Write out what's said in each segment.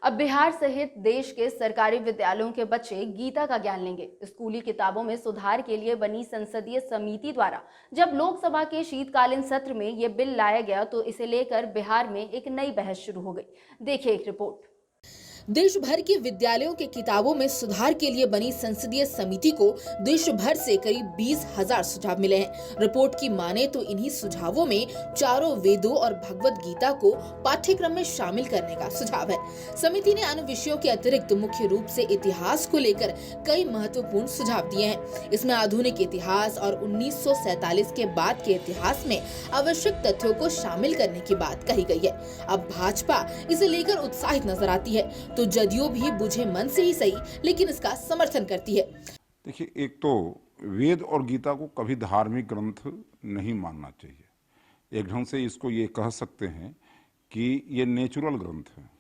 अब बिहार सहित देश के सरकारी विद्यालयों के बच्चे गीता का ज्ञान लेंगे। स्कूली किताबों में सुधार के लिए बनी संसदीय समिति द्वारा जब लोकसभा के शीतकालीन सत्र में ये बिल लाया गया तो इसे लेकर बिहार में एक नई बहस शुरू हो गई। देखिए एक रिपोर्ट। देश भर के विद्यालयों के किताबों में सुधार के लिए बनी संसदीय समिति को देश भर से करीब 20,000 सुझाव मिले हैं। रिपोर्ट की माने तो इन्हीं सुझावों में चारों वेदों और भगवत गीता को पाठ्यक्रम में शामिल करने का सुझाव है। समिति ने अन्य विषयों के अतिरिक्त मुख्य रूप से इतिहास को लेकर कई महत्वपूर्ण सुझाव दिए हैं। इसमें आधुनिक इतिहास और 1947 के बाद के इतिहास में आवश्यक तथ्यों को शामिल करने की बात कही गई है। अब भाजपा इसे लेकर उत्साहित नजर आती है तो जदयू भी बुझे मन से ही सही लेकिन इसका समर्थन करती है। देखिए, एक तो वेद और गीता को कभी धार्मिक ग्रंथ नहीं मानना चाहिए। एक ढंग से इसको ये कह सकते हैं कि ये नेचुरल ग्रंथ है।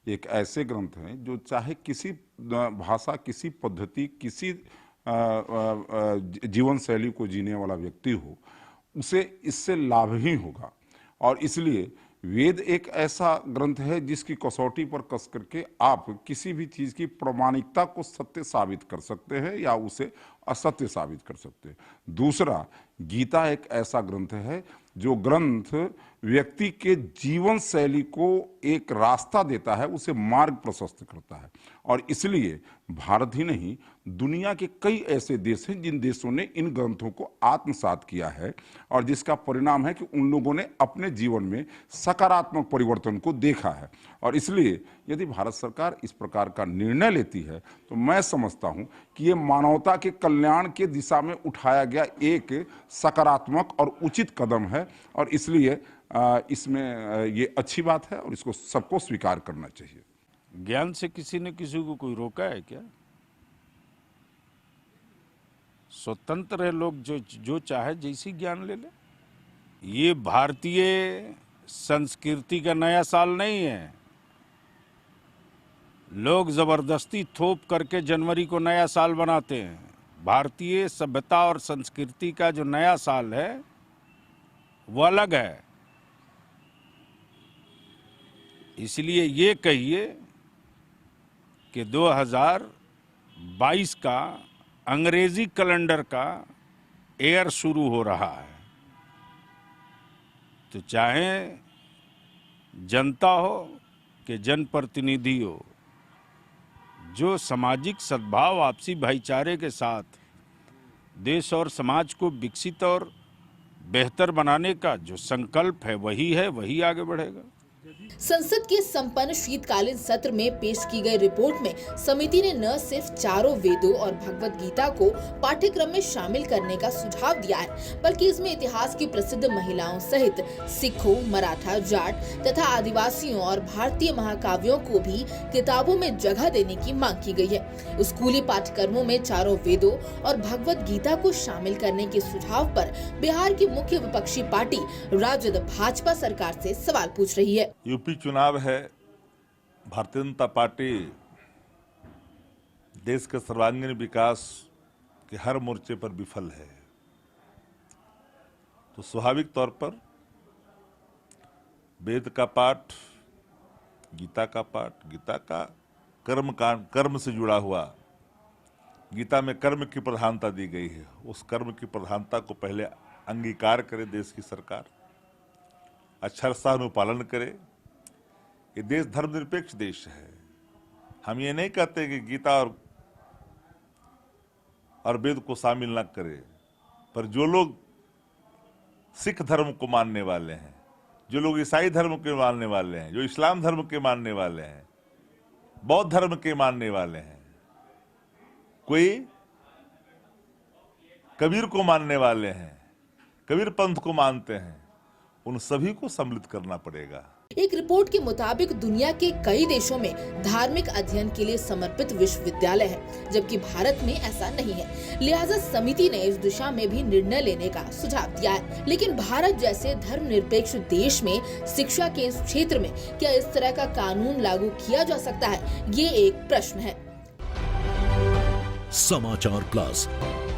एक ऐसे ग्रंथ हैं जो चाहे किसी भाषा, किसी पद्धति, किसी जीवन शैली को जीने वाला व्यक्ति हो, उसे इससे लाभ ही होगा। और इसलिए वेद एक ऐसा ग्रंथ है जिसकी कसौटी पर कस करके आप किसी भी चीज की प्रामाणिकता को सत्य साबित कर सकते हैं या उसे असत्य साबित कर सकते हैं। दूसरा, गीता एक ऐसा ग्रंथ है जो ग्रंथ व्यक्ति के जीवन शैली को एक रास्ता देता है, उसे मार्ग प्रशस्त करता है। और इसलिए भारत ही नहीं, दुनिया के कई ऐसे देश हैं जिन देशों ने इन ग्रंथों को आत्मसात किया है और जिसका परिणाम है कि उन लोगों ने अपने जीवन में सकारात्मक परिवर्तन को देखा है। और इसलिए यदि भारत सरकार इस प्रकार का निर्णय लेती है तो मैं समझता हूं कि ये मानवता के कल्याण के दिशा में उठाया गया एक सकारात्मक और उचित कदम है। और इसलिए इसमें ये अच्छी बात है और इसको सबको स्वीकार करना चाहिए। ज्ञान से किसी ने किसी को कोई रोका है क्या? स्वतंत्र है लोग, जो चाहे जैसी ज्ञान ले ले। ये भारतीय संस्कृति का नया साल नहीं है। लोग जबरदस्ती थोप करके जनवरी को नया साल बनाते हैं। भारतीय सभ्यता और संस्कृति का जो नया साल है वो अलग है। इसलिए ये कहिए कि 2022 का अंग्रेजी कैलेंडर का एयर शुरू हो रहा है, तो चाहे जनता हो कि जनप्रतिनिधि हो, जो सामाजिक सद्भाव, आपसी भाईचारे के साथ देश और समाज को विकसित और बेहतर बनाने का जो संकल्प है वही आगे बढ़ेगा। संसद के संपन्न शीतकालीन सत्र में पेश की गई रिपोर्ट में समिति ने न सिर्फ चारों वेदों और भगवत गीता को पाठ्यक्रम में शामिल करने का सुझाव दिया है, बल्कि इसमें इतिहास की प्रसिद्ध महिलाओं सहित सिखों, मराठा, जाट तथा आदिवासियों और भारतीय महाकाव्यों को भी किताबों में जगह देने की मांग की गई है। स्कूली पाठ्यक्रमों में चारों वेदों और भगवत गीता को शामिल करने के सुझाव पर बिहार की मुख्य विपक्षी पार्टी राजद भाजपा सरकार से सवाल पूछ रही है। यूपी चुनाव है। भारतीय जनता पार्टी देश के सर्वांगीण विकास के हर मोर्चे पर विफल है, तो स्वाभाविक तौर पर वेद का पाठ, गीता का पाठ, गीता का कर्म से जुड़ा हुआ, गीता में कर्म की प्रधानता दी गई है, उस कर्म की प्रधानता को पहले अंगीकार करे देश की सरकार, अक्षरशः अनुपालन करे। ये देश धर्मनिरपेक्ष देश है। हम ये नहीं कहते कि गीता और वेद को शामिल न करें, पर जो लोग सिख धर्म को मानने वाले हैं, जो लोग ईसाई धर्म के मानने वाले हैं, जो इस्लाम धर्म के मानने वाले हैं, बौद्ध धर्म के मानने वाले हैं, कोई कबीर को मानने वाले हैं, कबीर पंथ को मानते हैं, उन सभी को सम्मिलित करना पड़ेगा। एक रिपोर्ट के मुताबिक दुनिया के कई देशों में धार्मिक अध्ययन के लिए समर्पित विश्वविद्यालय है, जबकि भारत में ऐसा नहीं है। लिहाजा समिति ने इस दिशा में भी निर्णय लेने का सुझाव दिया है। लेकिन भारत जैसे धर्मनिरपेक्ष देश में शिक्षा के इस क्षेत्र में क्या इस तरह का कानून लागू किया जा सकता है, ये एक प्रश्न है। समाचार प्लस,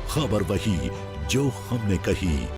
खबर वही जो हमने कही।